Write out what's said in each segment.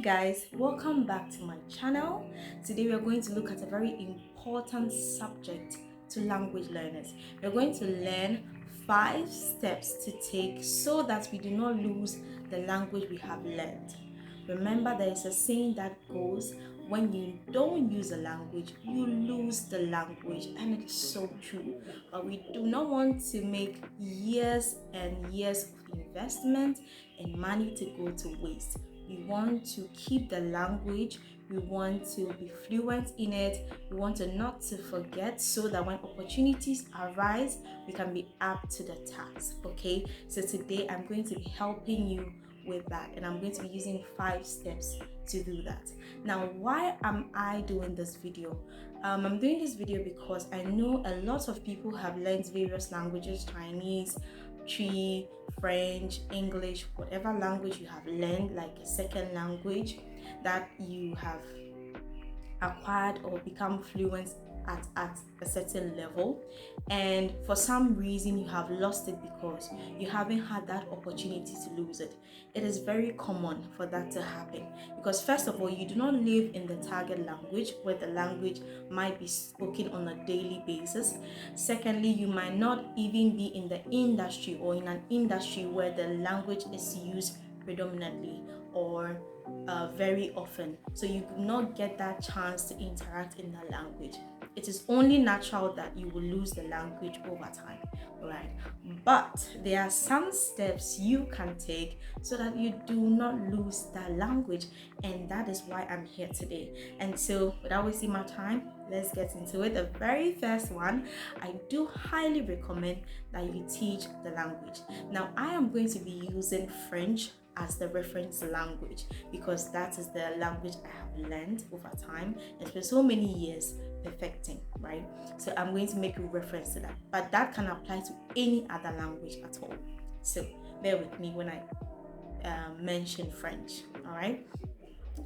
Hi guys, welcome back to my channel. Today we are going to look at a very important subject to language learners. We're going to learn 5 steps to take so that we do not lose the language we have learned. Remember, there is a saying that goes, when you don't use a language, you lose the language, and it's so true. But we do not want to make years and years of investment and money to go to waste. We want to keep the language, we want to be fluent in it, we want to not to forget, so that when opportunities arise, we can be up to the task. Okay, so today I'm going to be helping you with that, and I'm going to be using 5 steps to do that. Now, why am I doing this video? I'm doing this video because I know a lot of people have learned various languages: Chinese, Tree, French, English, whatever language you have learned, like a second language that you have acquired or become fluent at a certain level, and for some reason you have lost it because you haven't had that opportunity to lose it. It is very common for that to happen because, first of all, you do not live in the target language where the language might be spoken on a daily basis. Secondly, you might not even be in the industry or in an industry where the language is used predominantly or very often, so you do not get that chance to interact in the language. It is only natural that you will lose the language over time, right? But there are some steps you can take so that you do not lose that language, and that is why I'm here today. And so, without wasting my time, let's get into it. The very first one, I do highly recommend that you teach the language. Now, I am going to be using French as the reference language because that is the language I have learned over time and spent so many years perfecting, right? So I'm going to make a reference to that, but that can apply to any other language at all. So bear with me when I mention French. All right,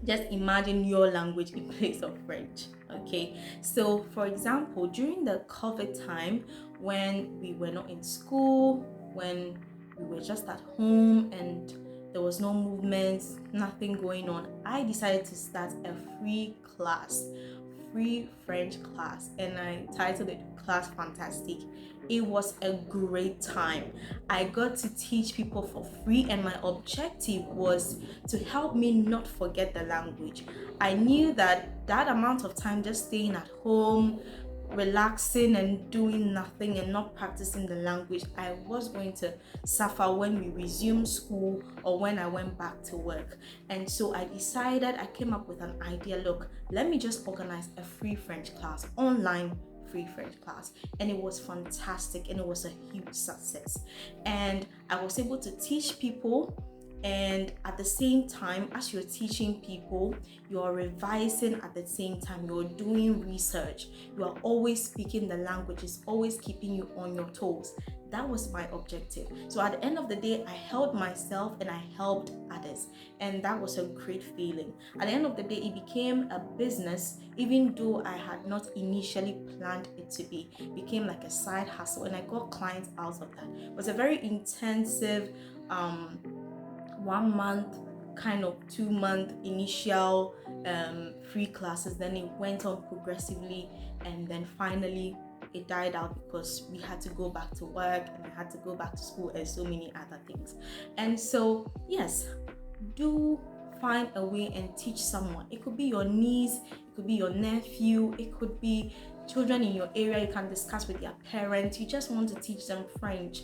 just imagine your language in place of French. Okay, so for example, during the COVID time, when we were not in school, when we were just at home and there was no movement, nothing going on, I decided to start a free French class, and I titled it Class Fantastic. It was a great time. I got to teach people for free, and my objective was to help me not forget the language. I knew that that amount of time just staying at home, relaxing and doing nothing and not practicing the language, I was going to suffer when we resumed school or when I went back to work. And so I decided, I came up with an idea. Look, let me just organize a free French class, online free French class, and it was fantastic and it was a huge success. And I was able to teach people, and at the same time as you're teaching people, you're revising. At the same time, you're doing research, you are always speaking the language, it's always keeping you on your toes. That was my objective. So at the end of the day, I helped myself and I helped others, and that was a great feeling. At the end of the day, it became a business, even though I had not initially planned it to be. It became like a side hustle, and I got clients out of that. It was a very intensive 1 month, kind of 2 month initial free classes. Then it went on progressively, and then finally it died out because we had to go back to work and I had to go back to school and so many other things. And so, yes, do find a way and teach someone. It could be your niece, it could be your nephew, it could be children in your area. You can discuss with their parents. You just want to teach them French,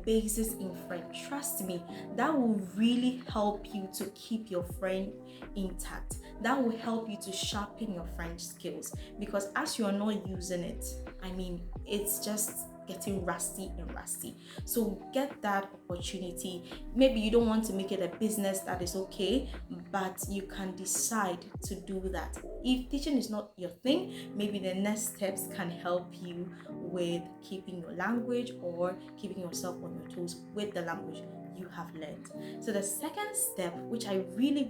basics in French. Trust me, that will really help you to keep your French intact. That will help you to sharpen your French skills, because as you are not using it, it's just getting rusty and rusty. So get that opportunity. Maybe you don't want to make it a business, that is okay, but you can decide to do that. If teaching is not your thing, maybe the next steps can help you with keeping your language or keeping yourself on your toes with the language you have learned. So the second step, which I really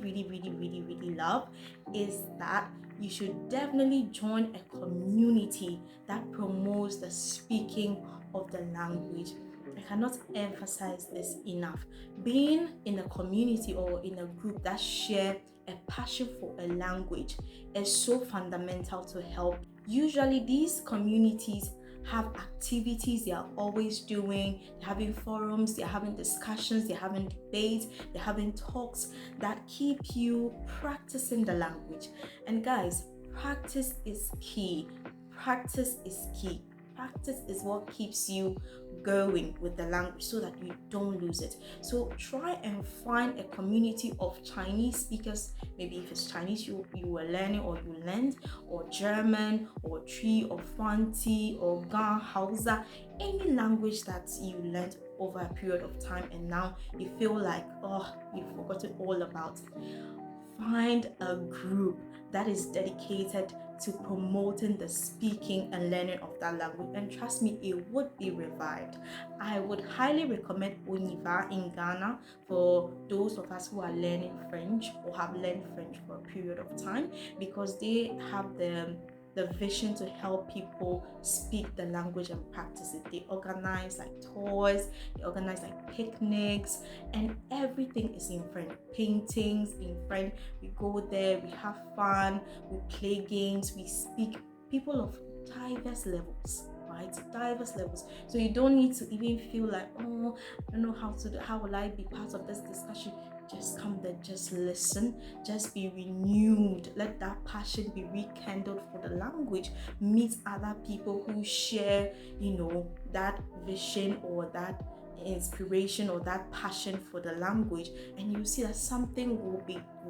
love, is that you should definitely join a community that promotes the speaking of the language. I cannot emphasize this enough. Being in a community or in a group that share a passion for a language is so fundamental to help. Usually these communities have activities they are always doing. They're having forums, they're having discussions, they're having debates, they're having talks that keep you practicing the language. And guys, practice is key. Practice is key. Practice is what keeps you going with the language so that you don't lose it. So try and find a community of Chinese speakers. Maybe if it's Chinese you were learning or you learned, or German or Tree or Fanti or Ga Hausa, any language that you learned over a period of time and now you feel like, oh, you've forgotten all about it. Find a group that is dedicated to promoting the speaking and learning of that language, and trust me, it would be revived. I would highly recommend Univa in Ghana for those of us who are learning French or have learned French for a period of time, because they have the vision to help people speak the language and practice it. They organize like tours, they organize like picnics, and everything is in French. Paintings in French. We go there, we have fun, we play games, we speak. People of diverse levels, right? Diverse levels. So you don't need to even feel like, oh, I don't know how will I be part of this discussion. Just come there, just listen, just be renewed. Let that passion be rekindled for the language. Meet other people who share, that vision or that inspiration or that passion for the language, and you see that something will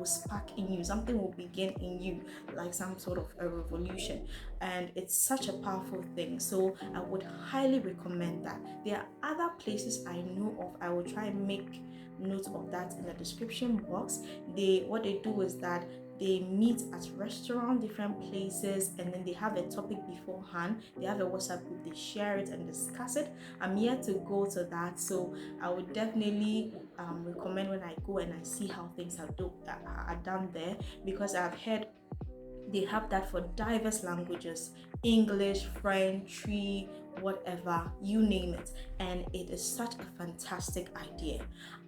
spark in you, something will begin in you, like some sort of a revolution. And it's such a powerful thing. So I would highly recommend that. There are other places I know of. I will try and make note of that in the description box. What they do is that they meet at restaurants, different places, and then they have a topic beforehand. They have a WhatsApp group, they share it and discuss it. I'm yet to go to that, so I would definitely recommend when I go and I see how things are done there, because I've heard they have that for diverse languages: English, French, Tree, whatever, you name it. And it is such a fantastic idea.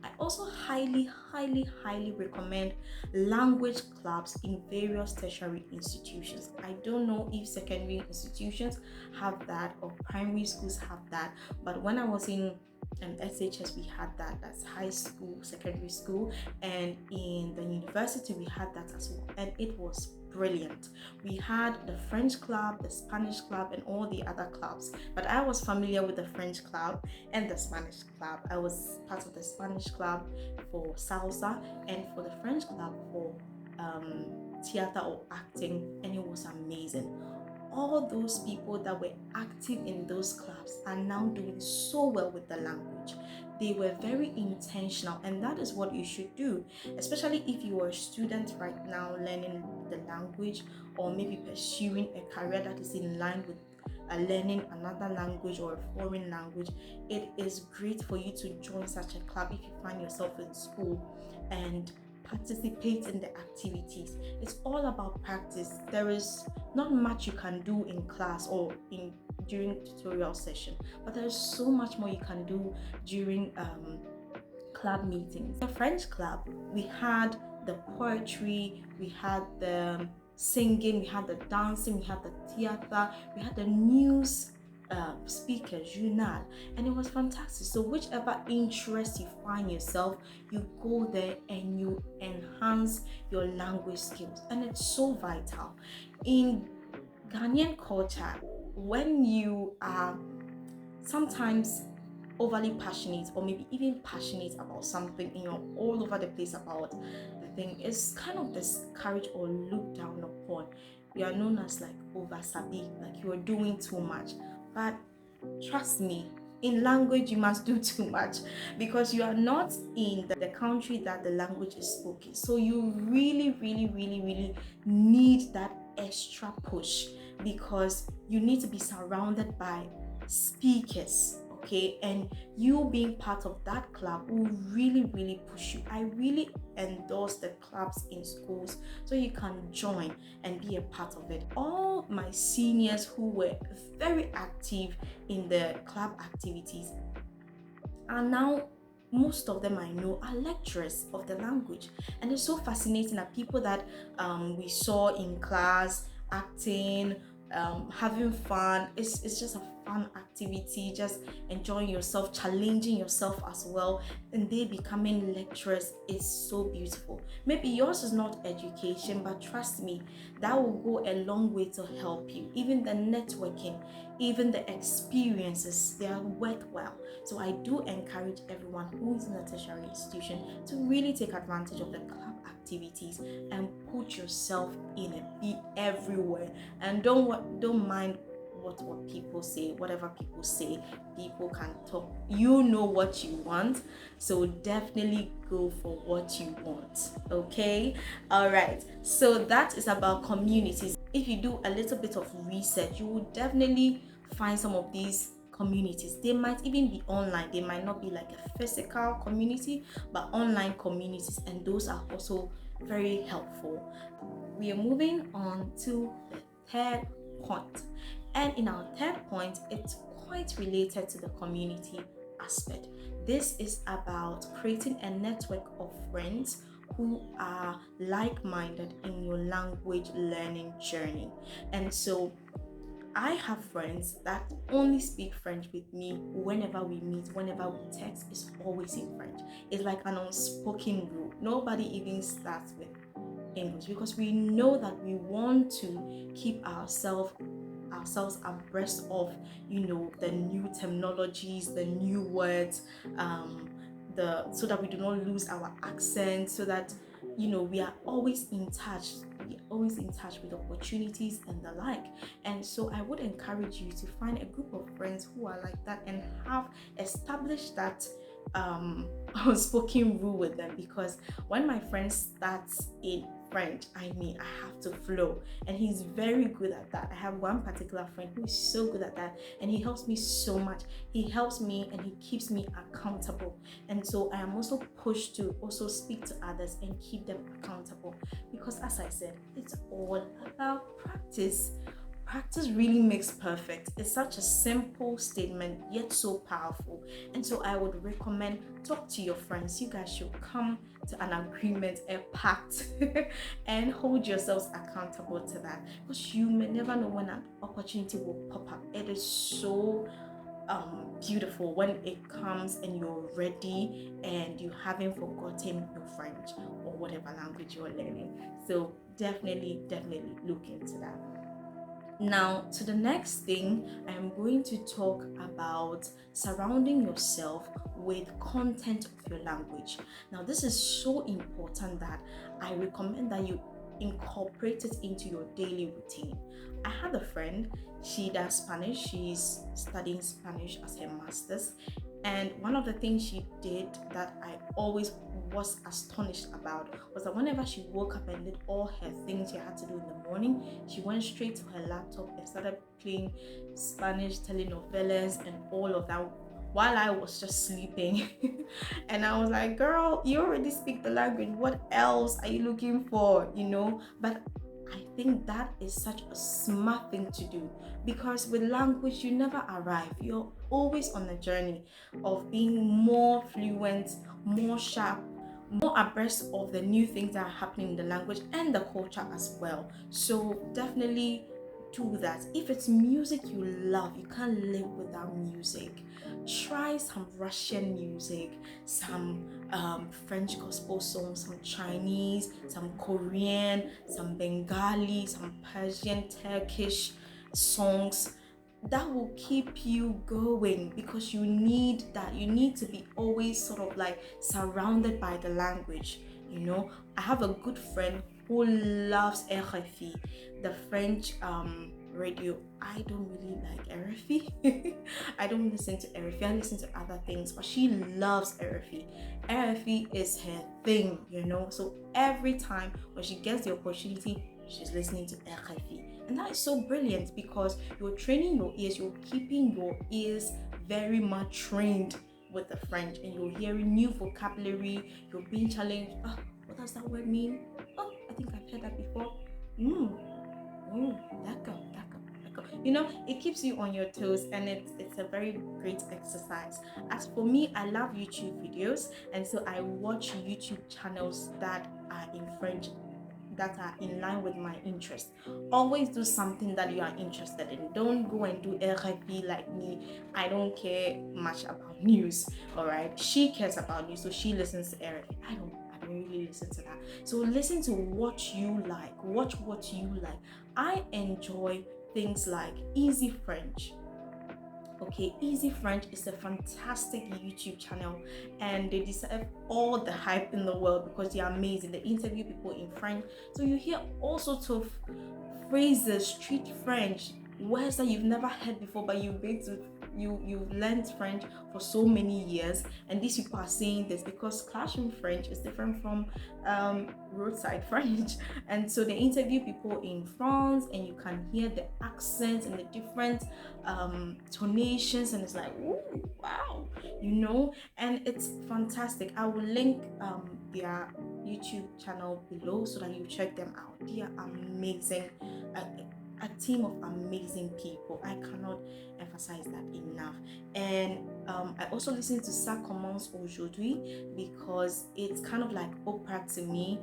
I also highly, highly, highly recommend language clubs in various tertiary institutions. I don't know if secondary institutions have that or primary schools have that, but when I was in SHS, we had that. That's high school, secondary school, and in the university we had that as well, and it was brilliant. We had the French club, the Spanish club, and all the other clubs, but I was familiar with the French club and the Spanish club. I was part of the Spanish club for salsa and for the French club for theater or acting, and it was amazing. All those people that were active in those clubs are now doing so well with the language. They were very intentional, and that is what you should do, especially if you are a student right now learning the language, or maybe pursuing a career that is in line with learning another language or a foreign language. It is great for you to join such a club if you find yourself in school and participate in the activities. It's all about practice. There is not much you can do in class or during tutorial session, but there's so much more you can do during club meetings. The French club, we had the poetry, we had the singing, we had the dancing, we had the theater, we had the news speaker journal, and it was fantastic. So whichever interest you find yourself, you go there and you enhance your language skills, and it's so vital in Ghanaian culture. When you are sometimes overly passionate, or maybe even passionate about something, and you're all over the place about the thing, is kind of discouraged or looked down upon. You are known as like oversabi, like you are doing too much. But trust me, in language you must do too much, because you are not in the country that the language is spoken. So you really, really, really, really need that extra push, because you need to be surrounded by speakers. Okay, and you being part of that club will really, really push you. I really endorse the clubs in schools, so you can join and be a part of it. All my seniors who were very active in the club activities are now most of them I know are lecturers of the language, and it's so fascinating that people that we saw in class acting, having fun. It's just a fun activity, just enjoying yourself, challenging yourself as well, and they becoming lecturers is so beautiful. Maybe yours is not education, but trust me, that will go a long way to help you. Even the networking, even the experiences, they are worthwhile. So I do encourage everyone who is in a tertiary institution to really take advantage of the club activities and put yourself in it. Be everywhere, and don't mind what people say. Whatever people say, people can talk. You know what you want, so definitely go for what you want. Okay, all right. So that is about communities. If you do a little bit of research, you will definitely find some of these communities. They might even be online, they might not be like a physical community, but online communities, and those are also very helpful. We are moving on to the third point, and in our third point, it's quite related to the community aspect. This is about creating a network of friends who are like-minded in your language learning journey. And so I have friends that only speak French with me. Whenever we meet, whenever we text, it's always in French. It's like an unspoken rule. Nobody even starts with English, because we know that we want to keep ourselves abreast of, the new terminologies, the new words, so that we do not lose our accent, so that we are always in touch. We're always in touch with opportunities and the like. And so I would encourage you to find a group of friends who are like that and have established that unspoken rule with them, because when my friend starts in French, I have to flow, and he's very good at that. I have one particular friend who is so good at that, and he helps me so much. He helps me and he keeps me accountable, and so I am also pushed to also speak to others and keep them accountable, because as I said, it's all about practice. Practice really makes perfect. It's such a simple statement, yet so powerful. And so I would recommend, talk to your friends. You guys should come to an agreement, a pact, and hold yourselves accountable to that. Because you may never know when an opportunity will pop up. It is so beautiful when it comes and you're ready and you haven't forgotten your French or whatever language you're learning. So definitely look into that. Now, to the next thing, I am going to talk about surrounding yourself with content of your language. Now, this is so important that I recommend that you incorporate it into your daily routine. I had a friend, she does Spanish, she's studying Spanish as her master's, and one of the things she did that I always was astonished about was that whenever she woke up and did all her things she had to do in the morning, she went straight to her laptop and started playing Spanish telenovelas and all of that while I was just sleeping. And I was like, girl, you already speak the language. What else are you looking for? But I think that is such a smart thing to do, because with language, you never arrive. You're always on a journey of being more fluent, more sharp, more abreast of the new things that are happening in the language and the culture as well. So definitely do that. If it's music you love, you can't live without music. Try some Russian music, some French gospel songs, some Chinese, some Korean, some Bengali, some Persian, Turkish songs. That will keep you going, because you need that. You need to be always sort of like surrounded by the language. I have a good friend who loves RFI, the French radio. I don't really like RFI. I don't listen to RFI. I listen to other things, but she loves RFI. RFI is her thing, So every time when she gets the opportunity, she's listening to RFI. And that is so brilliant, because you're training your ears, you're keeping your ears very much trained with the French, and you're hearing new vocabulary, you're being challenged. What does that word mean? I think I've heard that before. D'accord. it keeps you on your toes, and it's a very great exercise. As for me, I love YouTube videos, and so I watch YouTube channels that are in French, that are in line with my interest. Always do something that you are interested in. Don't go and do RFP like me. I don't care much about news. All right, she cares about news, so she listens to RFP. I don't really listen to that. So listen to what you like. Watch what you like. I enjoy things like Easy French. Okay, Easy French is a fantastic YouTube channel, and they deserve all the hype in the world because they are amazing. They interview people in French, so you hear all sorts of phrases, street French, words that you've never heard before, but you've learned French for so many years, and these people are saying this because classroom French is different from roadside French. And so they interview people in France, and you can hear the accents and the different tonations, and it's like, ooh, wow, and it's fantastic. I will link their YouTube channel below so that you check them out. They are amazing. A team of amazing people. I cannot emphasize that enough. And I also listen to Ça commence aujourd'hui because it's kind of like opera to me.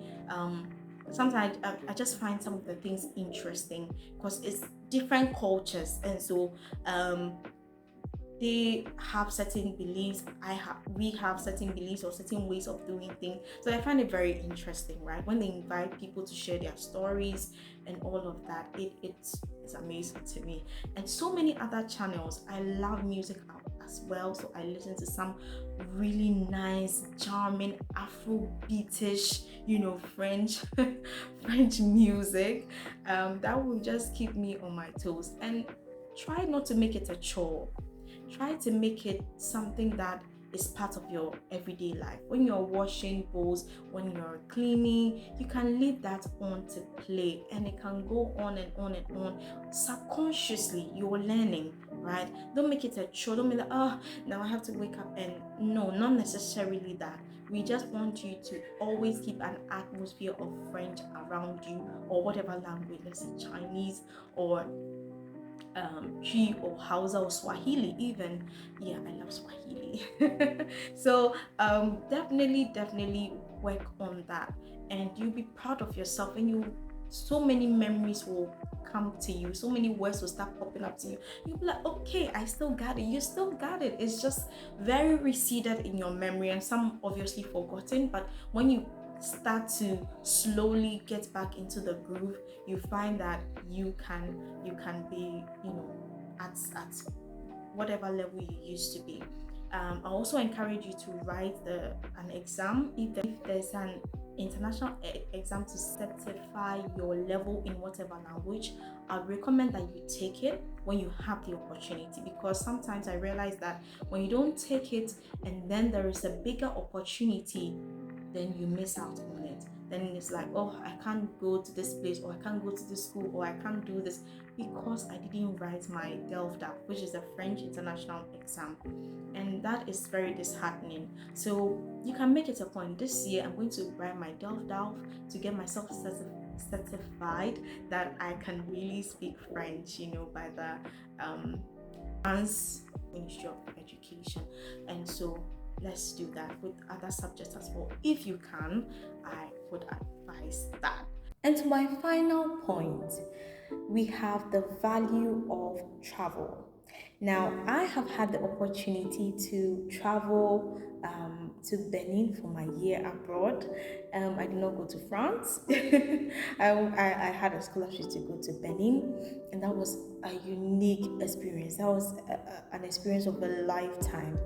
Sometimes I just find some of the things interesting because it's different cultures, and so they have certain beliefs, we have certain beliefs or certain ways of doing things. So I find it very interesting, right? When they invite people to share their stories and all of that, it's amazing to me. And so many other channels. I love music as well, so I listen to some really nice, charming, Afrobeatish, French French music that will just keep me on my toes. And try not to make it a chore. Try to make it something that is part of your everyday life. When you're washing bowls, when you're cleaning, you can leave that on to play, and it can go on and on and on. Subconsciously, you're learning, right? Don't make it a chore. Don't be like, oh, now I have to wake up. And no, not necessarily that. We just want you to always keep an atmosphere of French around you, or whatever language, let's say Chinese or Chi or Hausa or Swahili even. Yeah, I love Swahili. So definitely work on that, and you'll be proud of yourself, and so many memories will come to you, so many words will start popping up to you. You'll be like, okay, I still got it. You still got it. It's just very receded in your memory, and some obviously forgotten, but when you start to slowly get back into the groove, you find that you can be, at whatever level you used to be. I also encourage you to write an exam. If there's an international exam to certify your level in whatever language, I recommend that you take it when you have the opportunity, because sometimes I realize that when you don't take it and then there is a bigger opportunity, then you miss out on it. Then it's like, oh, I can't go to this place, or I can't go to this school, or I can't do this because I didn't write my DELF-DAF, which is a French international exam. And that is very disheartening. So you can make it a point. This year I'm going to write my DELF-DAF to get myself certified that I can really speak French, by the France Ministry of Education. And so let's do that with other subjects as well. If you can, I would advise that. And to my final point, we have the value of travel. Now, I have had the opportunity to travel to Benin for my year abroad. I did not go to France. I had a scholarship to go to Benin, and that was a unique experience. That was an experience of a lifetime.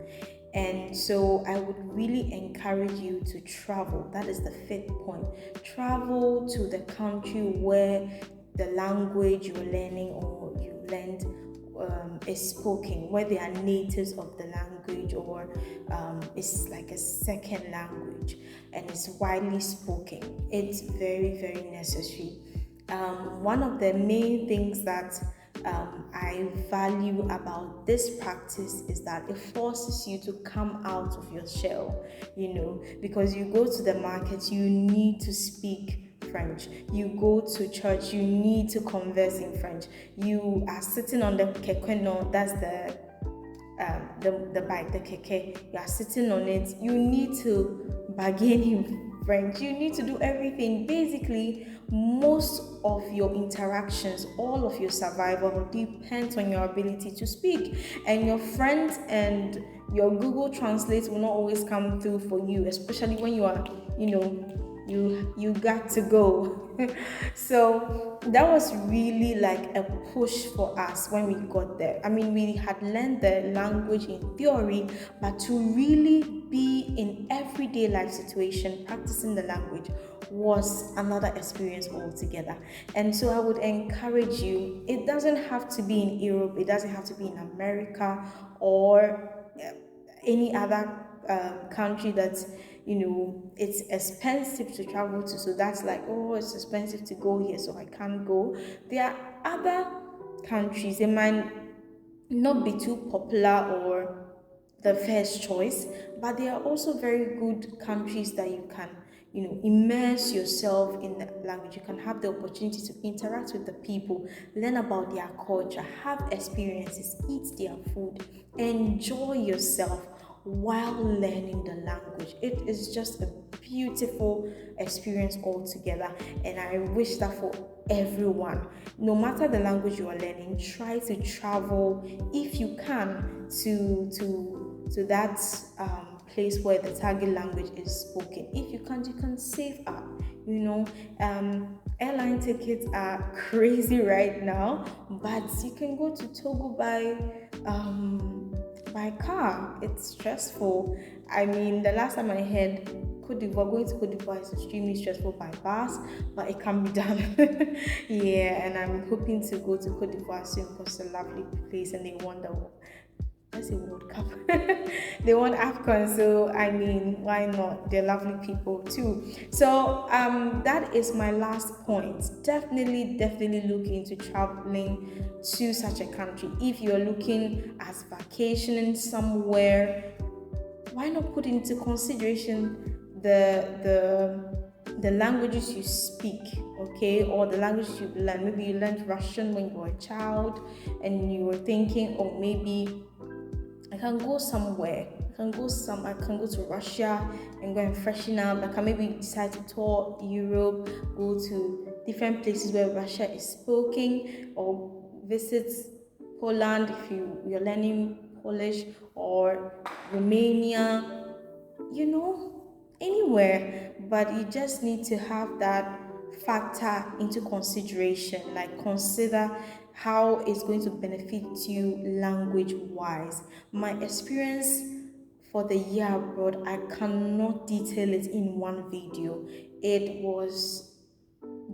And so I would really encourage you to travel. That is the fifth point. Travel to the country where the language you're learning or you learned is spoken, where they are natives of the language, or it's like a second language and it's widely spoken. It's very, very necessary. One of the main things that I value about this practice is that it forces you to come out of your shell, because you go to the market, you need to speak French. You go to church, you need to converse in French. You are sitting on the keke, no, that's the bike, the keke. You are sitting on it. You need to bargain in French. You need to do everything. Basically, most of your interactions, all of your survival depends on your ability to speak. And your friends and your Google Translate will not always come through for you, especially when you are, you got to go. So that was really like a push for us when we got there. I mean, we had learned the language in theory, but to really be in everyday life situation practicing the language was another experience altogether. And so I would encourage you, it doesn't have to be in Europe, it doesn't have to be in America or any other country that it's expensive to travel to, so that's like, oh, it's expensive to go here, so I can't go. There are other countries, they might not be too popular or the first choice, but there are also very good countries that you can immerse yourself in the language. You can have the opportunity to interact with the people, learn about their culture, have experiences, eat their food, enjoy yourself while learning the language. It is just a beautiful experience altogether, and I wish that for everyone. No matter the language you are learning, try to travel if you can to that place where the target language is spoken. If you can't, you can save up. Airline tickets are crazy right now, but you can go to Togo by car. It's stressful. I mean, the last time I heard Cote d'Ivoire, going to Cote d'Ivoire is extremely stressful by bus, but it can be done. Yeah, and I'm hoping to go to Cote d'Ivoire soon because it's a lovely place and they won the World Cup. They won AFCON, so I mean, why not? They're lovely people too. So that is my last point. Definitely look into traveling to such a country. If you're looking at vacationing somewhere, why not put into consideration the languages you speak, okay, or the languages you learn. Maybe you learned Russian when you were a child and you were thinking, oh, maybe I can go somewhere. I can go to Russia and go and freshen up. I can maybe decide to tour Europe, go to different places where Russia is spoken, or visit Poland if you're learning Polish, or Romania, anywhere. But you just need to have that factor into consideration, like consider how it's going to benefit you language wise. My experience for the year abroad, I cannot detail it in one video. It was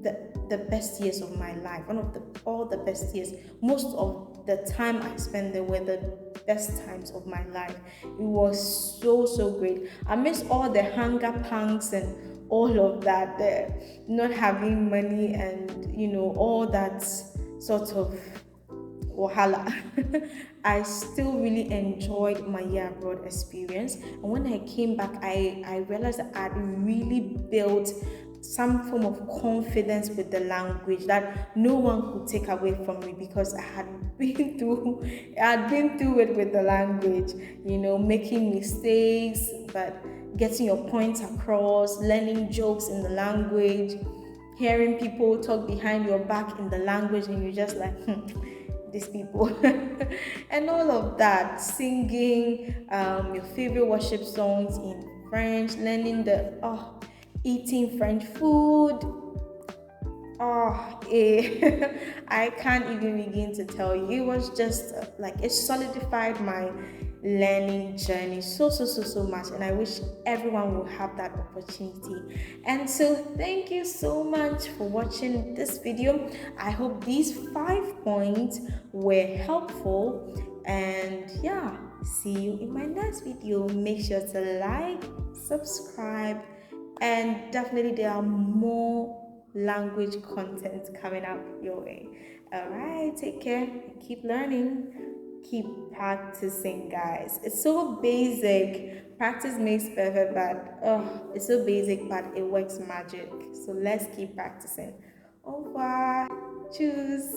the best years of my life, one of all the best years. Most of the time I spent there were the best times of my life. It was so great. I miss all the hunger pangs and all of that, the not having money and all that sort of wahala. I still really enjoyed my year abroad experience, and when I came back, I realized that I'd really built some form of confidence with the language that no one could take away from me, because I had been through it with the language, making mistakes but getting your points across, learning jokes in the language, hearing people talk behind your back in the language, and you're just like, these people. And all of that, singing your favorite worship songs in French, learning eating French food. I can't even begin to tell you. It was just like it solidified my learning journey so much, and I wish everyone will have that opportunity. And so thank you so much for watching this video. I hope these 5 points were helpful, and yeah, see you in my next video. Make sure to like, subscribe, and definitely there are more language content coming up your way. All right, take care, keep learning, keep practicing, guys. It's so basic. Practice makes perfect, but it's so basic, but it works magic. So let's keep practicing. Au revoir. Choose.